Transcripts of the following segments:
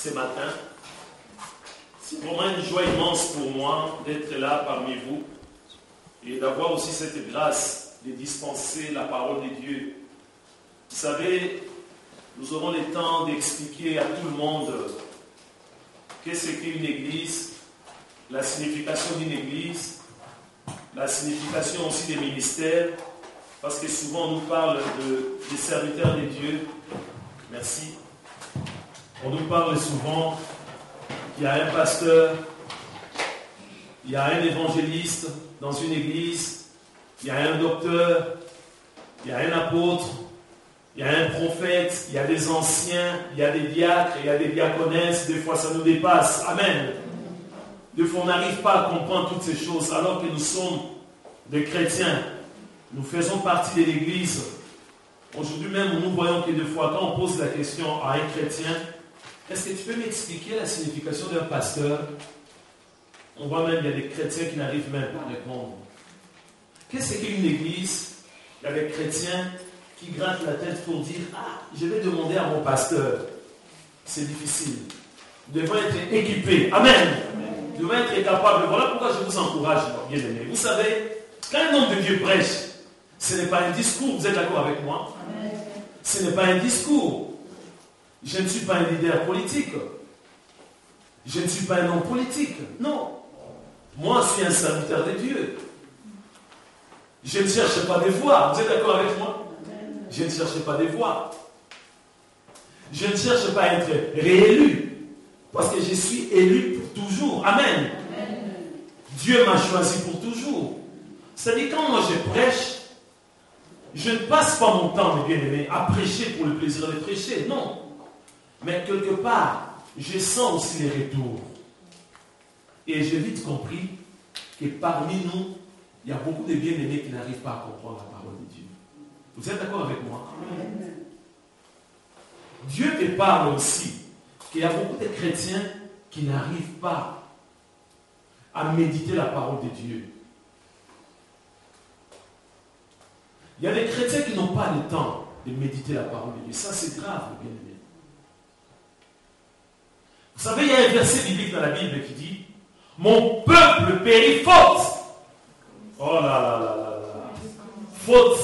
ce matin. C'est vraiment une joie immense pour moi d'être là parmi vous et d'avoir aussi cette grâce de dispenser la parole de Dieu. Vous savez, nous aurons le temps d'expliquer à tout le monde qu'est-ce qu'une église, la signification d'une église, la signification aussi des ministères, parce que souvent on nous parle des serviteurs de Dieu. Merci. On nous parle souvent qu'il y a un pasteur, il y a un évangéliste dans une église, il y a un docteur, il y a un apôtre, il y a un prophète, il y a des anciens, il y a des diacres, il y a des diaconesses. Des fois ça nous dépasse. Amen. Des fois on n'arrive pas à comprendre toutes ces choses alors que nous sommes des chrétiens. Nous faisons partie de l'église. Aujourd'hui même, nous voyons que des fois, quand on pose la question à un chrétien, est-ce que tu peux m'expliquer la signification d'un pasteur? On voit même qu'il y a des chrétiens qui n'arrivent même pas à répondre. Qu'est-ce qu'une église? Il y a des chrétiens qui grattent la tête pour dire « Ah, je vais demander à mon pasteur. » C'est difficile. Nous devons être équipés. Amen. Nous devons être capables. Voilà pourquoi je vous encourage, bien aimés. Vous savez, quand un homme de Dieu prêche, ce n'est pas un discours. Vous êtes d'accord avec moi? Amen. Ce n'est pas un discours. Je ne suis pas un leader politique. Je ne suis pas un homme politique. Non. Moi, je suis un serviteur de Dieu. Je ne cherche pas des voix. Vous êtes d'accord avec moi? Je ne cherche pas des voix. Je ne cherche pas à être réélu. Parce que je suis élu pour toujours. Amen. Amen. Dieu m'a choisi pour toujours. C'est-à-dire, quand moi je prêche, je ne passe pas mon temps, mes bien-aimés, à prêcher pour le plaisir de prêcher. Non. Mais quelque part, je sens aussi les retours. Et j'ai vite compris que parmi nous, il y a beaucoup de bien-aimés qui n'arrivent pas à comprendre la parole de Dieu. Vous êtes d'accord avec moi? Amen. Dieu te parle aussi qu'il y a beaucoup de chrétiens qui n'arrivent pas à méditer la parole de Dieu. Il y a des chrétiens qui n'ont pas le temps de méditer la parole de Dieu. Ça, c'est grave, bien-aimé. Vous savez, il y a un verset biblique dans la Bible qui dit « Mon peuple périt faute ». Oh là là là là là. Faute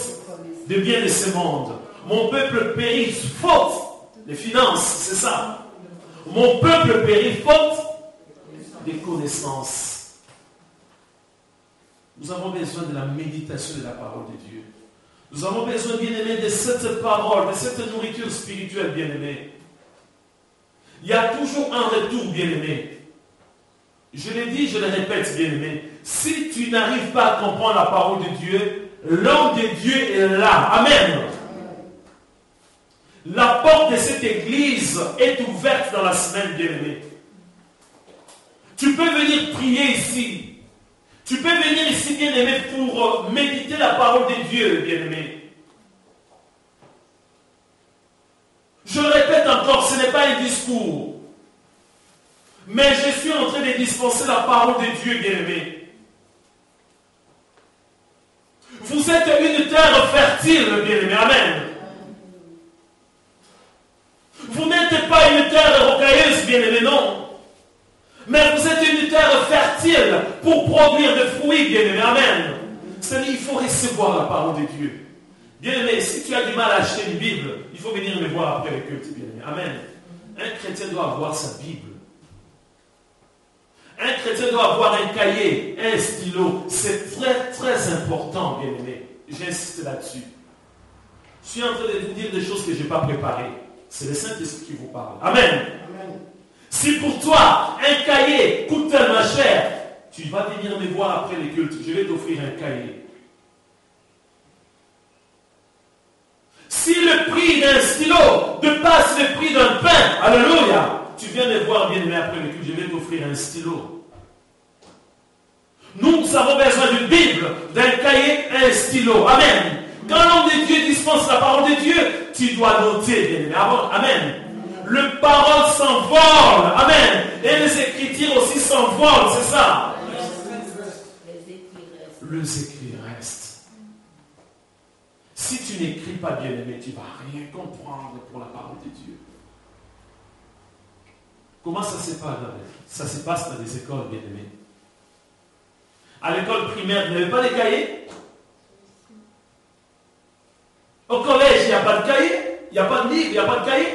de bien de ce monde. Mon peuple périt faute des finances, c'est ça. Mon peuple périt faute des connaissances. Nous avons besoin de la méditation de la parole de Dieu. Nous avons besoin, bien-aimés, de cette parole, de cette nourriture spirituelle, bien-aimés. Il y a toujours un retour, bien-aimé. Je l'ai dit, je le répète, bien-aimé. Si tu n'arrives pas à comprendre la parole de Dieu, l'homme de Dieu est là. Amen. La porte de cette église est ouverte dans la semaine, bien-aimé. Tu peux venir prier ici. Tu peux venir ici, bien-aimé, pour méditer la parole de Dieu, bien-aimé. Je le répète encore, ce n'est pas un discours. Mais je suis en train de dispenser la parole de Dieu, bien-aimé. Vous êtes une terre fertile, bien-aimé. Amen. Vous n'êtes pas une terre rocailleuse, bien-aimé, non. Mais vous êtes une terre fertile pour produire des fruits, bien-aimé. Amen. C'est-à-dire, il faut recevoir la parole de Dieu. Bien-aimé, si tu as du mal à acheter une Bible, il faut venir me voir après le culte, bien-aimé. Amen. Un chrétien doit avoir sa Bible. Un chrétien doit avoir un cahier, un stylo. C'est très, très important, bien-aimé. J'insiste là-dessus. Je suis en train de vous dire des choses que je n'ai pas préparées. C'est le Saint-Esprit qui vous parle. Amen. Amen. Si pour toi, un cahier coûte tellement cher, tu vas venir me voir après le culte. Je vais t'offrir un cahier. Si le prix d'un stylo dépasse le prix d'un pain, alléluia, tu viens me voir bien aimé après le culte, je vais t'offrir un stylo. Nous avons besoin d'une Bible, d'un cahier, un stylo. Amen. Quand l'homme de Dieu dispense la parole de Dieu, tu dois noter, bien aimé. Amen. Le parole s'envole. Amen. Et les écritures aussi s'envolent, c'est ça. Les écrits restent. Si tu n'écris pas, bien aimé, tu ne vas rien comprendre pour la parole de Dieu. Comment ça se passe? Ça se passe dans les écoles, bien aimés. À l'école primaire, vous n'avez pas de cahiers? Au collège, il n'y a pas de cahier? Il n'y a pas de livre? Il n'y a pas de cahier?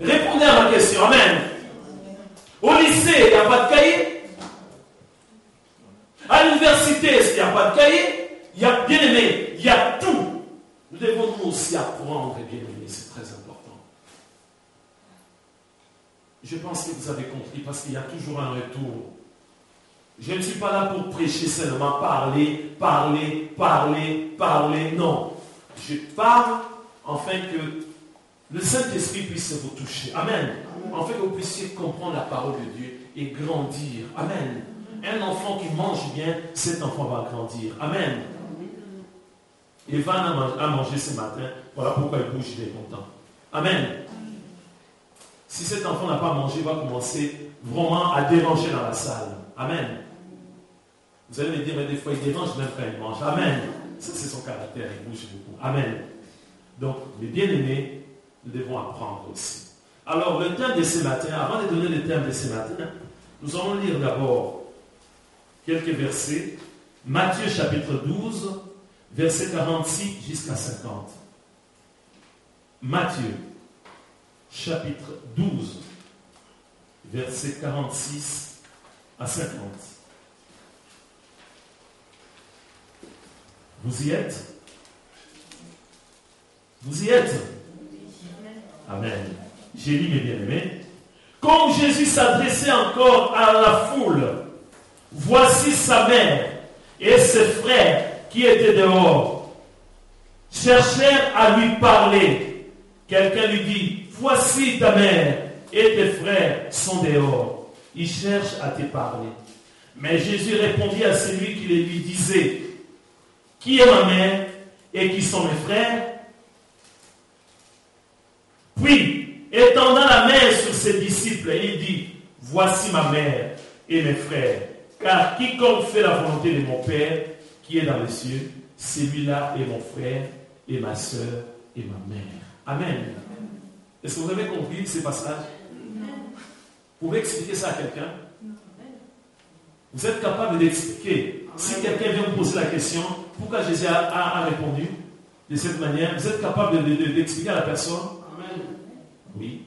Répondez à ma question. Amen. Au lycée, il n'y a pas de cahier? À l'université, est-ce qu'il n'y a pas de cahier? Il y a, bien aimé, il y a tout. Nous devons nous aussi apprendre, bien aimé, c'est très important. Je pense que vous avez compris parce qu'il y a toujours un retour. Je ne suis pas là pour prêcher seulement, parler. Non. Je parle afin que le Saint-Esprit puisse vous toucher. Amen. Afin que vous puissiez comprendre la parole de Dieu et grandir. Amen. Un enfant qui mange bien, cet enfant va grandir. Amen. Evan a mangé ce matin. Voilà pourquoi il bouge, il est content. Amen. Si cet enfant n'a pas mangé, il va commencer vraiment à déranger dans la salle. Amen. Vous allez me dire, mais des fois, il dérange même quand il mange. Amen. Ça, c'est son caractère, il bouge beaucoup. Amen. Donc, les bien-aimés, nous devons apprendre aussi. Alors, le thème de ce matin, avant de donner le thème de ce matin, nous allons lire d'abord quelques versets. Matthieu chapitre 12, versets 46 jusqu'à 50. Matthieu chapitre 12, versets 46 à 50. Vous y êtes? Vous y êtes? Amen. J'ai lu mes bien-aimés. Comme Jésus s'adressait encore à la foule, voici sa mère et ses frères qui étaient dehors cherchèrent à lui parler. Quelqu'un lui dit, voici ta mère et tes frères sont dehors. Ils cherchent à te parler. Mais Jésus répondit à celui qui les lui disait, qui est ma mère et qui sont mes frères? Puis, étendant la main sur ses disciples, il dit, voici ma mère et mes frères. Car quiconque fait la volonté de mon Père qui est dans les cieux, celui-là est mon frère et ma soeur et ma mère. Amen. Est-ce que vous avez compris ces passages? Vous pouvez expliquer ça à quelqu'un? Vous êtes capable d'expliquer. Si quelqu'un vient vous poser la question, pourquoi Jésus a répondu de cette manière, vous êtes capable d'expliquer à la personne? Amen. Oui,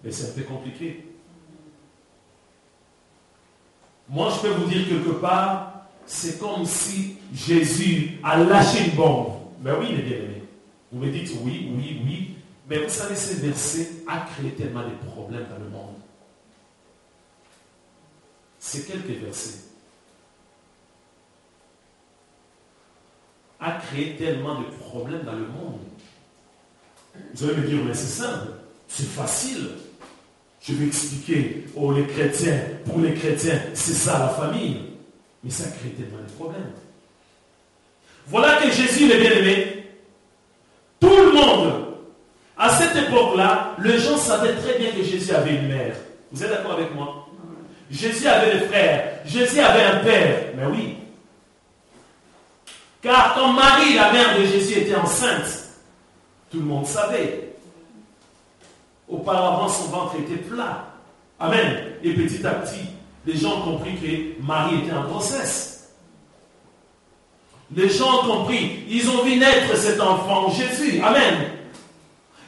mais c'est un peu compliqué. Moi, je peux vous dire quelque part, c'est comme si Jésus a lâché une bombe. Mais oui, les bien-aimés. Vous me dites oui. Mais vous savez, ce verset a créé tellement de problèmes dans le monde. C'est quelques versets. A créé tellement de problèmes dans le monde. Vous allez me dire, mais c'est simple, c'est facile. Je vais expliquer les chrétiens, pour les chrétiens, c'est ça la famille. Mais ça crée tellement de problèmes. Voilà que Jésus, les bien-aimés, tout le monde, à cette époque-là, les gens savaient très bien que Jésus avait une mère. Vous êtes d'accord avec moi? Jésus avait des frères, Jésus avait un père. Mais oui. Car quand Marie, la mère de Jésus, était enceinte, tout le monde savait. Auparavant, son ventre était plat. Amen. Et petit à petit, les gens ont compris que Marie était en grossesse. Les gens ont compris. Ils ont vu naître cet enfant, Jésus. Amen.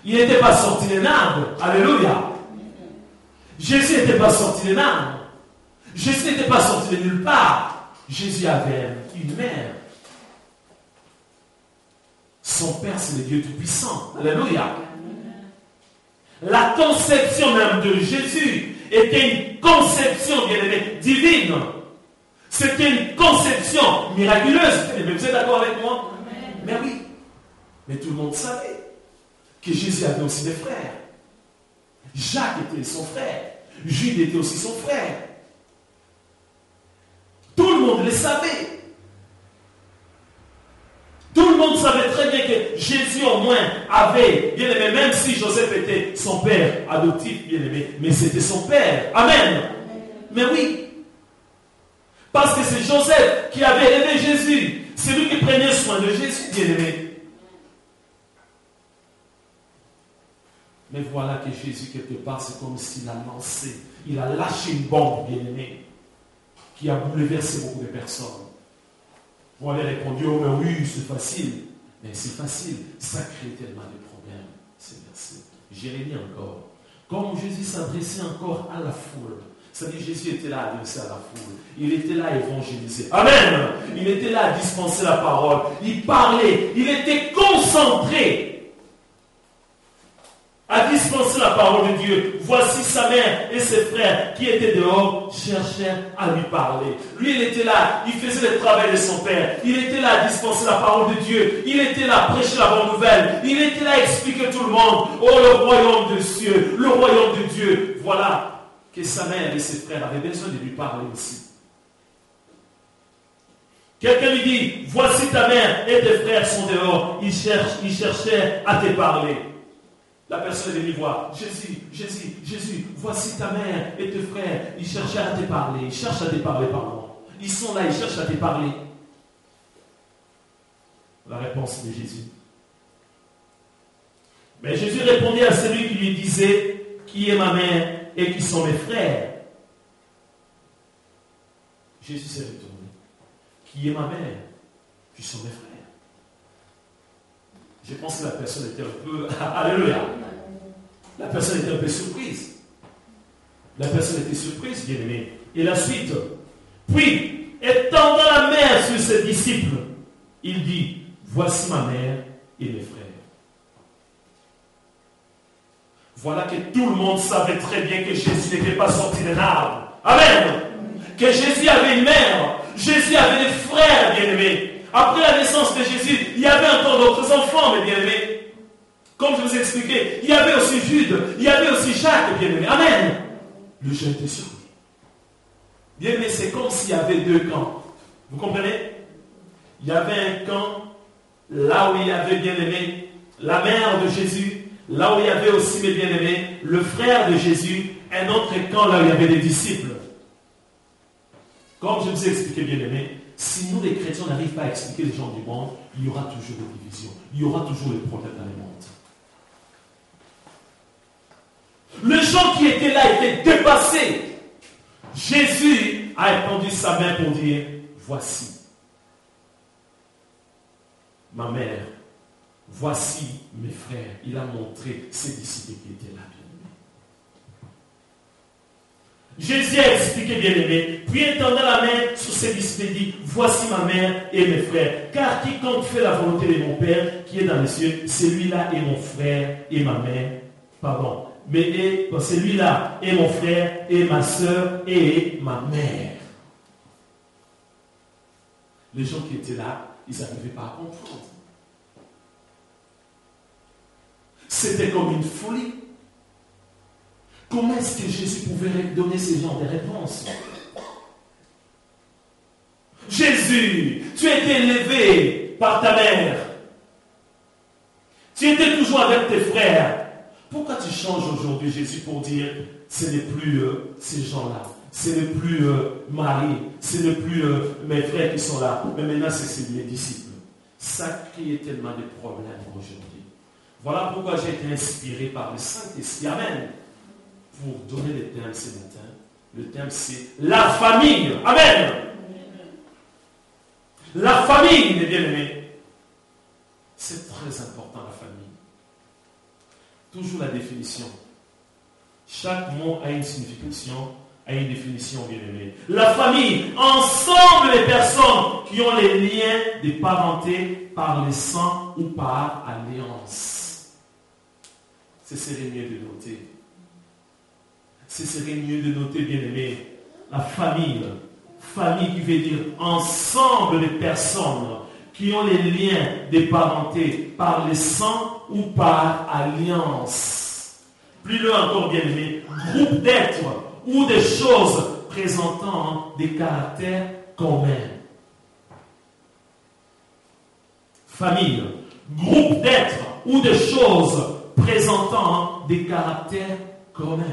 Il n'était pas sorti des arbres. Alléluia. Jésus n'était pas sorti des arbres. Jésus n'était pas sorti de nulle part. Jésus avait une mère. Son Père, c'est le Dieu Tout-Puissant. Alléluia. La conception même de Jésus était une conception, bien aimée, divine. C'était une conception miraculeuse. Mais vous êtes d'accord avec moi? Mais oui. Mais tout le monde savait que Jésus avait aussi des frères. Jacques était son frère. Jude était aussi son frère. Tout le monde le savait. Tout le monde savait très bien que Jésus au moins avait, bien aimé, même si Joseph était son père adoptif, bien aimé, mais c'était son père. Amen. Mais oui. Parce que c'est Joseph qui avait élevé Jésus. C'est lui qui prenait soin de Jésus, bien aimé. Mais voilà que Jésus, quelque part, c'est comme s'il a lancé, il a lâché une bombe, bien-aimé, qui a bouleversé beaucoup de personnes. Vous avez répondu, oh mais oui, c'est facile. Mais c'est facile, ça crée tellement de problèmes, ces versets. Jérémie encore. Comme Jésus s'adressait encore à la foule. C'est-à-dire Jésus était là à adresser à la foule. Il était là à évangéliser. Amen. Il était là à dispenser la parole. Il parlait. Il était concentré à dispenser la parole de Dieu. Voici sa mère et ses frères qui étaient dehors cherchaient à lui parler. Lui, il était là, il faisait le travail de son père. Il était là à dispenser la parole de Dieu. Il était là à prêcher la bonne nouvelle. Il était là à expliquer tout le monde. Oh, le royaume de Dieu, le royaume de Dieu. Voilà que sa mère et ses frères avaient besoin de lui parler aussi. Quelqu'un lui dit, voici ta mère et tes frères sont dehors. Ils cherchaient à te parler. La personne est venue voir. Jésus, voici ta mère et tes frères. Ils cherchaient à te parler. Ils cherchent à te parler, pardon. Ils sont là, ils cherchent à te parler. La réponse de Jésus. Mais Jésus répondait à celui qui lui disait, qui est ma mère et qui sont mes frères. Jésus s'est retourné. Qui est ma mère? Qui sont mes frères? Je pense que la personne était un peu... Alléluia! La personne était un peu surprise. La personne était surprise, bien aimé. Et la suite. Puis, étendant la main sur ses disciples, il dit, voici ma mère et mes frères. Voilà que tout le monde savait très bien que Jésus n'était pas sorti d'un arbre. Amen! Que Jésus avait une mère. Jésus avait des frères, bien-aimés. Après la naissance de Jésus, il y avait encore d'autres enfants, mes bien-aimés. Comme je vous ai expliqué, il y avait aussi Jude, il y avait aussi Jacques, bien-aimés. Amen. Le jeune était surpris. Bien-aimés, c'est comme s'il y avait deux camps. Vous comprenez? Il y avait un camp, là où il y avait, bien-aimés, la mère de Jésus, là où il y avait aussi, mes bien-aimés, le frère de Jésus, un autre camp, là où il y avait des disciples. Comme je vous ai expliqué, bien-aimés, si nous, les chrétiens, n'arrivons pas à expliquer les gens du monde, il y aura toujours des divisions. Il y aura toujours des problèmes dans le monde. Les gens qui étaient là étaient dépassés. Jésus a étendu sa main pour dire, voici ma mère, voici mes frères. Il a montré ses disciples qui étaient là. Jésus a expliqué, bien-aimé, puis étendant la main sur ses disciples, dit, voici ma mère et mes frères. Car quiconque fait la volonté de mon Père qui est dans les cieux, celui-là est mon frère et ma mère. Pardon. Mais celui-là est mon frère et ma soeur et ma mère. Les gens qui étaient là, ils n'arrivaient pas à comprendre. C'était comme une folie. Comment est-ce que Jésus pouvait donner ces genres de réponses? Jésus, tu as été élevé par ta mère. Tu étais toujours avec tes frères. Pourquoi tu changes aujourd'hui, Jésus, pour dire ce n'est plus ces gens-là, ce n'est plus Marie, ce n'est plus mes frères qui sont là, mais maintenant c'est mes disciples. Ça crée tellement de problèmes aujourd'hui. Voilà pourquoi j'ai été inspiré par le Saint-Esprit. Amen. Pour donner le thème ce matin. Le thème c'est la famille. Amen. La famille, mes bien-aimés. C'est très important, la famille. Toujours la définition. Chaque mot a une signification, a une définition, bien-aimés. La famille, ensemble les personnes qui ont les liens de parenté par le sang ou par alliance. Ce serait mieux de noter. Ce serait mieux de noter, bien-aimé, la famille. Famille qui veut dire ensemble les personnes qui ont les liens de parenté par le sang ou par alliance. Plus loin encore, bien-aimé, groupe d'êtres ou des choses présentant des caractères communs. Famille, groupe d'êtres ou des choses présentant des caractères communs.